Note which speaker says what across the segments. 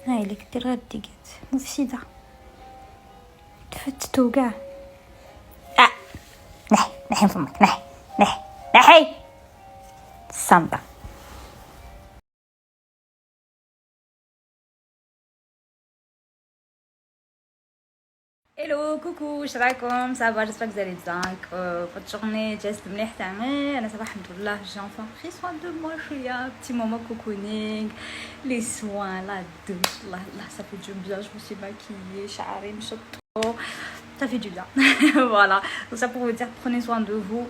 Speaker 1: هاي اللي كتير غديقات مفسدة تفتتو كاع. نحي نحي من فمك، نحي نحي نحي الصامتة. الو كوكو، واش راكم؟ صافا جيسبر كزالي بزاك. فهاد الجورني جازت مليح تاعي. انا صافا الحمد لله جون فون بري سوان دو موا شويه بتي مومون كوكونينغ لي سوان لا دوش. الله الله صافي دو بيان. جو سي ماكيي شعري مشطو صافي دو بيان. فوالا ça pour vous dire prenez soin de vous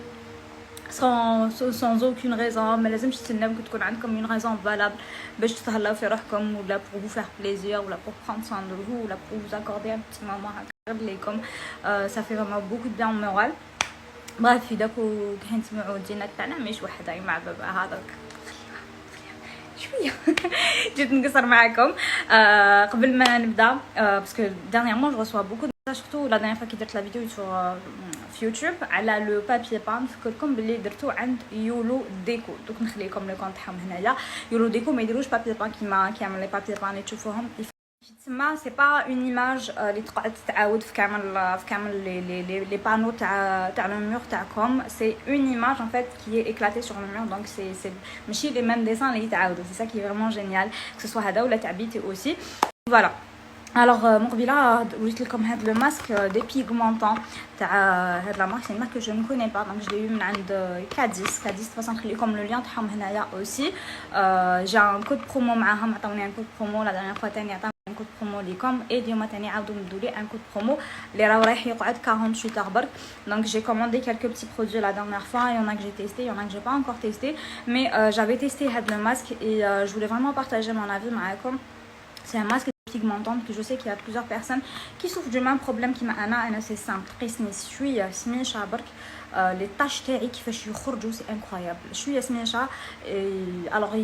Speaker 1: sans aucune raison. ما لازمش تستناو تكون عندكم une raison valable باش تتهلاو في روحكم ولا pour vous faire plaisir ولا pour prendre soin de vous ولا pour vous accorder un petit moment ليكم. ça fait vraiment beaucoup de bien au moral. bref في داكو كاين تسمعوا الدينات تاعنا ماشي وحده مع بابا هذاك شويه. جيت نقصر معكم قبل ما نبدا باسكو dernièrement je reçois beaucoup de messages surtout la dernière fois كي درت لا فيديو في يوتيوب على لو بابي بان. نفكركم باللي درتو عند يولو ديكو. دوك نخلي لكم لو كونط تاعهم هنايا. يولو ديكو ما يديروش بابي بان كيما كيعمل لي بابي بان اللي تشوفوهم. تسمى سي با اون ايماج اللي تقعد تتعاود في كامل لي بانو تاع لو مور تاعكم. سي اون ايماج en fait qui est éclatée sur le mur. donc c'est ماشي les mêmes dessins اللي يتعاودوا. c'est ça qui est vraiment génial que ce soit هذا ولا تاع بيتي aussi. voilà. alors من قبيله وريت لكم هذا لو ماسك دي بيغمونطون تاع هاد لا مارك. سي مارك que je ne connais pas donc je l'ai eu من عند كاديس. فاصلا نخلي لكم لو لين تاعهم هنايا aussi. جا ان كود برومو معاهم. عطاوني ان كود برومو لا دانيير فوا تاني عطاوني ان كود برومو ليكم اي اليوم تاني عاودوا مدوا لي ان كود برومو اللي راه رايح يقعد 48 heures برك. donc j'ai commandé quelques petits produits la dernière fois. il y en a que j'ai testé, il y en a que j'ai pas encore testé, mais j'avais testé هاد le masque et je voulais vraiment partager mon avis معاكم. c'est un masque pigmentante que je sais qu'il y a plusieurs personnes qui souffrent du même problème qui m'a انا. c'est simple قيسني شويه سميشه برك. les taches تاعي كيفاش يخرجوا سي incroyable. شويه سميشه. alors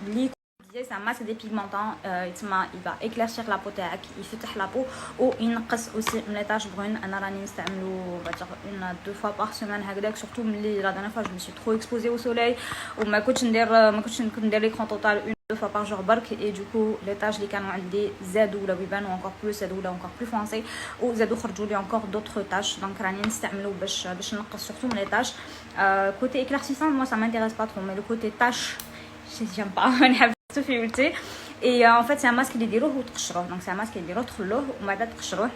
Speaker 1: لي c'est un masque dépigmentant. il va éclaircir la peau تاعك, يفتح la peau و ينقص aussi من les taches brunes. انا راني نستعملو on va dire une 2 fois par semaine هكذاك. surtout ملي la dernière fois je me suis trop exposée au soleil وما كنتش ندير l'écran total une 2 fois par jour برك. et du coup les taches اللي كانوا عندي زادوا ولا يبانوا encore plus, زادوا ولا encore plus foncé وزادوا خرجوا لي encore d'autres taches. donc راني نستعملو باش نقص surtout من les taches. côté éclaircissant moi ça m'intéresse pas trop, mais le côté tache j'aime pas. نحب فهمتي. et en fait c'est un masque اللي يديروه وتقشروه. donc c'est un masque اللي يديروه تخلوه ومن بعد تقشروه.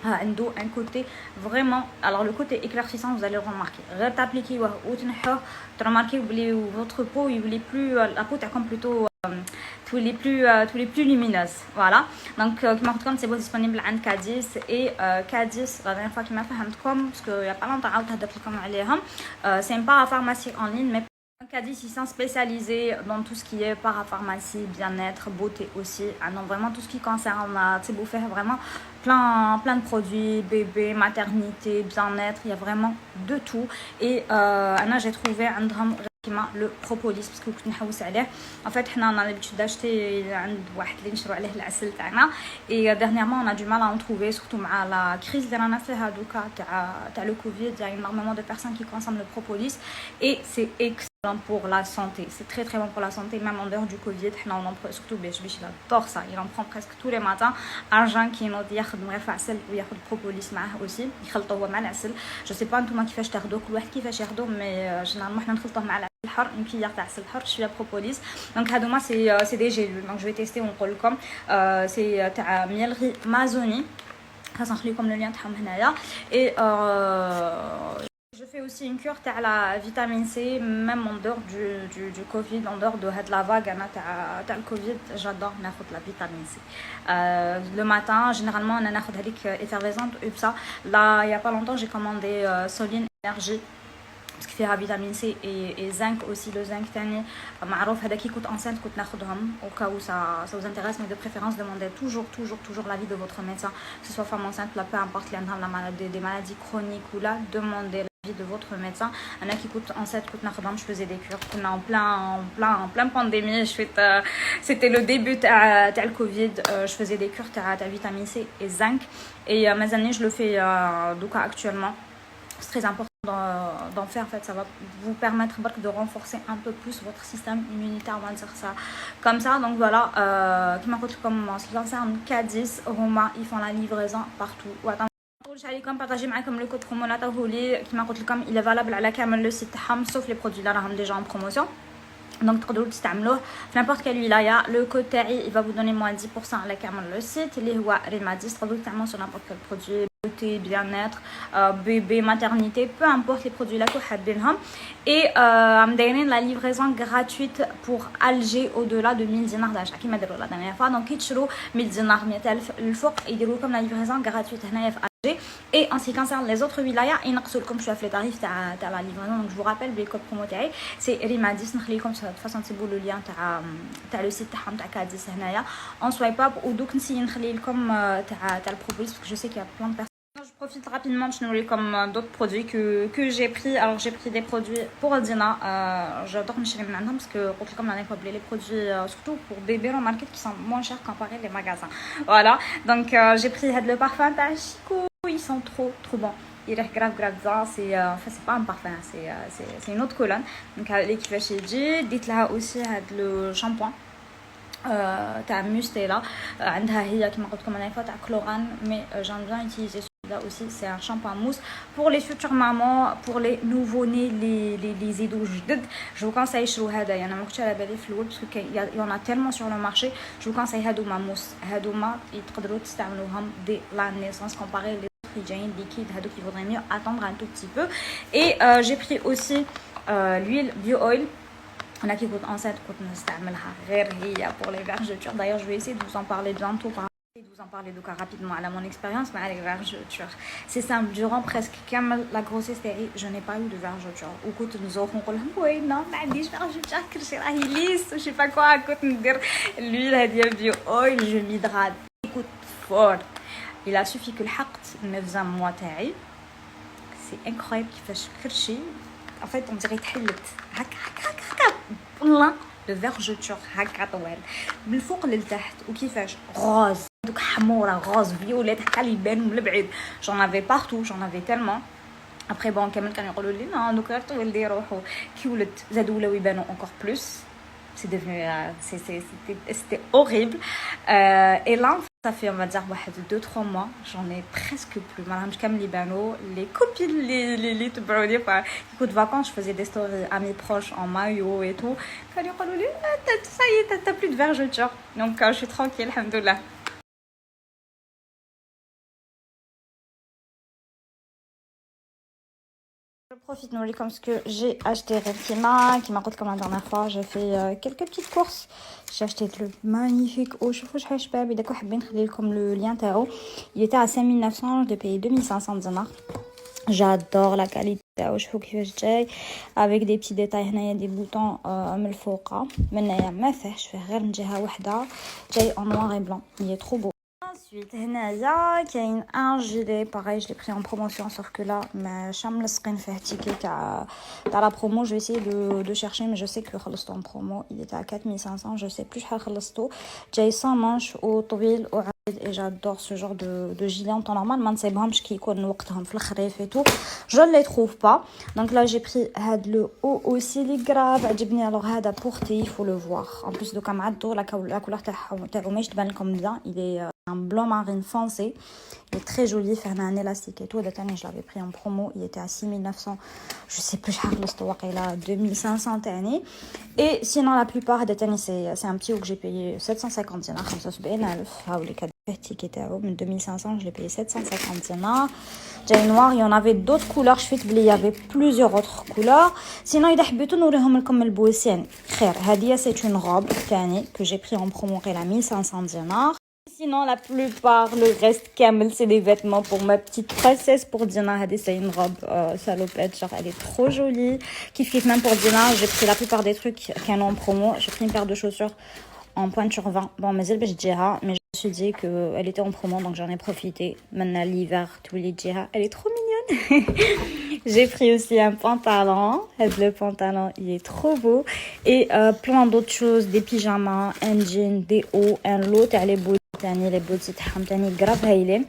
Speaker 1: عنده un côté vraiment. alors le côté éclaircissant vous allez le remarquer غير تابليكيوه وتنحوه ترماركيو بلي votre peau يولي plus la peau تاعكم plutôt تولي plus lumineuse. voilà. donc كما قلت لكم c'est disponible عند كاديس. et كاديس la dernière fois كما فهمتكم parce que il y a pas longtemps عاودت هدرت لكم عليهم. c'est pas pharmacie en ligne mais Cadiz, ils sont spécialisés dans tout ce qui est parapharmacie, bien-être, beauté aussi. Donc vraiment tout ce qui concerne, tu sais, vous faire vraiment plein de produits, bébé, maternité, bien-être. Il y a vraiment de tout. et Anna j'ai trouvé un drame le propolis parce que كنت نحوس عليه. en fait حنا on a l'habitude d'acheter عند واحد اللي نشرو عليه العسل تاعنا. et dernièrement on a du mal à en trouver surtout مع la crise اللي رانا فيها دوكا تاع le Covid. il y a énormément de personnes qui consomment le propolis et c'est excellent pour la santé. c'est très très bon pour la santé même en dehors du Covid. حنا on en prend surtout باش il adore ça. il en prend presque tous les matins. argent qui ينوض ياخذ مغرف عسل وياخذ propolis معاه aussi يخلطوه هو مع العسل. je sais pas نتوما كيفاش تاخذوه كل واحد كيفاش ياخذوه mais généralement حنا نخلطوه مع الحر une cuillère تاع عسل حر شويه propolis. donc هادوما c'est des gélules. donc je vais tester ونقول لكم. c'est تاع ميلغي مازوني. خاص نخليكم le lien تاعهم هنايا. et je fais aussi une cure تاع la vitamine C même en dehors du Covid, en dehors de la vague انا تاع le Covid. j'adore ناخذ la vitamine C le matin. généralement انا ناخذ هذيك effervescente UPSA. là il y a pas longtemps j'ai commandé Soline Énergie parce qu'il fait vitamine C et zinc aussi. le zinc تاني معروف هذا كي كنت enceinte كنت ناخذهم au cas où ça vous intéresse, mais de préférence demandez toujours l'avis de votre médecin, que ce soit femme enceinte là, peu importe اللي عندها des maladies chroniques ou là, demandez l'avis de votre médecin. انا كي كنت enceinte كنت ناخذهم. je faisais des cures. كنا en plein pandémie. c'était le début تاع le Covid. je faisais des cures تاع vitamine C et zinc et mes années je le fais donc actuellement. c'est très important d'en faire. En fait, ça va vous permettre de renforcer un peu plus votre système immunitaire, on va dire ça comme ça. Donc voilà, qui m'a comme en ce qui concerne Cadiz, Roma, ils font la livraison partout. نقولش عليكم بارطاجي معكم لو كود برومو اللي عطاوهولي كيما قلت لكم il est valable على كامل لو سيت تاعهم sauf les produits اللي راهم ديجا en promotion. Donc تقدروا تستعملوه في n'importe quelle ولايه. لو كود تاعي il va vous donner moins 10% على كامل لو سيت اللي هو ريماديس. تقدروا تستعملوه sur n'importe quel produit beauté, bien-être, bébé, maternité, peu importe les produits là que حابينهم. Et دايرين la livraison gratuite pour Alger au-delà de 1000 dinars d'achat كيما داروا la dernière fois. Donc كي تشرو 1000 دينار 100000 الفوق يديروا لكم la livraison gratuite هنايا في Et en ce qui concerne les autres wilayas, comme je suis les tarifs à la livraison, donc je vous rappelle le code promo تاعي c'est Rimadis. نخليكم de toute façon تسيبوا le lien تاع le site تاعهم تاع كاديس هنايا en swipe up. ودوك نسي نخلي لكم تاع البروبوليس parce que je sais qu'il y a plein de personnes. Je profite rapidement de chenouiller comme d'autres produits que j'ai pris. Alors j'ai pris des produits pour Dina. J'adore me chérir maintenant parce que comme on a les produits surtout pour bébé en market qui sont moins chers comparé les magasins. Voilà. Donc j'ai pris le parfum Chico. Ils sont trop bons. Il est grave c'est enfin c'est pas un parfum, c'est une autre colonne. Donc l'équipe chez G, dites-là aussi le shampoing تاع Mustela. عندها هي كما قلت لكم انا فات تاع كلوران mais j'aime bien utiliser celui-là aussi. C'est un shampoing mousse pour les futures mamans, pour les nouveau-nés, les ados جدد. Je vous conseille شرو هذا. انا ما كنتش على بالي في الاول parce qu'il y en a tellement sur le marché. Je vous conseille هادوما موس. هادوما تقدروا تستعملوهم dès la naissance comparé les autres liquide هادوك il faudrait mieux attendre un tout petit peu. Et j'ai pris aussi l'huile bio oil. On a qui coûte enceinte coûte نستعملها غير هي pour les vergetures. D'ailleurs je vais essayer de vous en parler bientôt de vous en parler donc rapidement à mon expérience mais avec les vergetures. C'est simple, durant presque la grossesse je n'ai pas eu de vergetures. Ou كنت نزوق نقول لهم وي non ما عنديش vergetures كلشي راهي ليس و je sais pas quoi. كنت ندير l'huile هذه bio oil, je m'hydrate. Écoute fort. Il a suffi que الحقت 9 mois تاعي. C'est incroyable كيفاش كلشي en fait on dirait تحلت هكا بلان de vergeture هكا طوال من الفوق للتحت. وكيفاش غوز دوك حموره غوز فيوليت هكا اللي يبانوا من البعيد. j'en avais partout, j'en avais tellement. après bon كامل كانوا يقولوا لي non دوك غير طول يروحوا كي ولدت زادوا ولاو يبانوا encore plus. C'est devenu c'était horrible. Et là ça fait on va dire 2-3 mois j'en ai presque plus. Madame كامل يبانوا les copines les تبعوني كنت vacances je faisais des stories à mes proches en maillot et tout. كانوا يقولوا لي ça y est t'as plus de vergeture. Donc je suis tranquille alhamdoulilah. Je profite de comme ce que j'ai acheté Reptima qui m'a coûté comme la dernière fois. J'ai fait quelques petites courses. J'ai acheté le magnifique eau. Je vous dis pas mais d'accord bien créer comme le lien tao. Il était à 5900, je l'ai payé 2500 dinars. J'adore la qualité تاعو. شوفوا كيفاش جاي avec des petits détails. هنايا des boutons من الفوق من هنايا ما فيهش فيه غير من جهه واحده. جاي en noir et blanc. Il est trop beau. Ensuite, هنايا كاين un gilet pareil, je l'ai pris en promotion sauf que là ما ملصقين فيه ticket تاع la promo. Je vais essayer de chercher mais je sais que خلصته en promo. Il était à 4500, je sais plus شحال خلصته. جاي sans manche وطويل وعريض. Et j'adore ce genre de gilet en temps normal. ما نصيبهمش كي يكون وقتهم في الخريف et tout. Je ne les trouve pas. Donc là j'ai pris هاد le haut aussi les grave عجبني. Alors هذا porté, il faut le voir. En plus de comme عدو la couleur تاعو ماهيش تبان لكم bien. Il est un blanc marine foncé. Il est très joli. Faire un élastique et tout. Je l'avais pris en promo. Il était à 6900. Je sais plus. Il a 2500 années. Et sinon la plupart c'est un petit haut que j'ai payé 750 dinars. Comme ça c'est bien. De 2500 je l'ai payé 750 dinars. J'ai noir. Il y en avait d'autres couleurs. Je fais il y avait plusieurs autres couleurs. Sinon il a حبيتو نوريهم لكم البوسين. خير هذه c'est une robe que j'ai pris en promo. Elle a 1500 dinars. Sinon, la plupart, le reste, camel, c'est des vêtements pour ma petite princesse. Pour Dina, c'est une robe salopette. Genre, elle est trop jolie. Kiff, même pour Dina, j'ai pris la plupart des trucs qu'elle a en promo. J'ai pris une paire de chaussures en pointure 20. Bon, mais je dirais, mais je me suis dit qu'elle était en promo, donc j'en ai profité. Maintenant, l'hiver, tous les djihas, elle est trop mignonne. J'ai pris aussi un pantalon. Le pantalon, il est trop beau. Et plein d'autres choses, des pyjamas, un jean, des hauts, un lot, les beaux. Les bottes تاعهم تاني grave هايلين.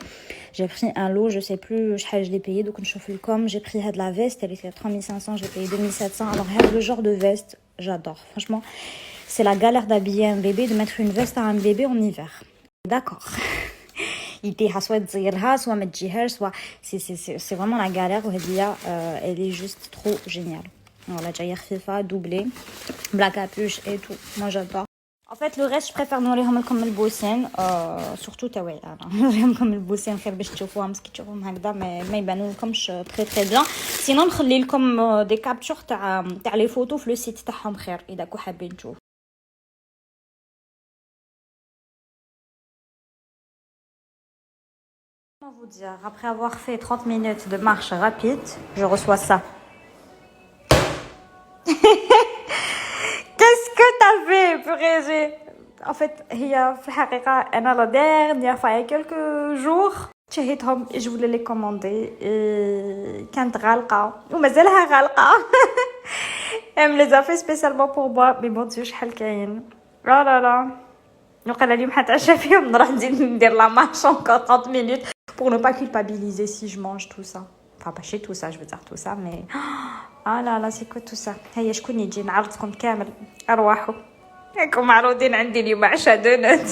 Speaker 1: J'ai pris un lot, je sais plus je l'ai payé, donc je fais comme j'ai pris de la veste, elle était à 3500, j'ai payé 2700. Alors le genre de veste, j'adore. Franchement, c'est la galère d'habiller un bébé, de mettre une veste à un bébé en hiver. D'accord. يديها soit تزيرها soit ما تجيهاش soit c'est vraiment la galère وهدية elle est juste trop géniale. Voilà, جايه خفيفه doublée, la capuche et tout. Moi j'adore. En fait, le reste, je préfère نوريهم لكم البوسين surtout تاوي انا نوريهم لكم البوسين خير باش تشوفوهم مسكي تشوفوهم هكذا ما يبانوا لكمش très bien. Sinon نخلي لكم des captures تاع لي فوتو في لو سيت تاعهم خير اذا كنتو حابين تشوفوا. Comment vous dire, après avoir fait 30 minutes de marche rapide, je reçois ça. Qu'est-ce que t'as fait, purée? En fait, il y a la dernière fois, il y a quelques jours, je voulais les commander et كانت غالقة ومازالها غالقة. Elle me les a fait spécialement pour moi, mais mon dieu شحال كاين. Oh là là. وقال اليوم حنتعشى فيهم نروح نزيد ندير لا مارش encore 30 minutes pour ne pas culpabiliser si je mange tout ça. Enfin pas chez tout ça, je veux dire tout ça, mais ah là là, c'est quoi tout ça? هيا شكون يجي نعرضكم كامل ارواحو. راكم معروضين عندي اليوم عشاء دونت.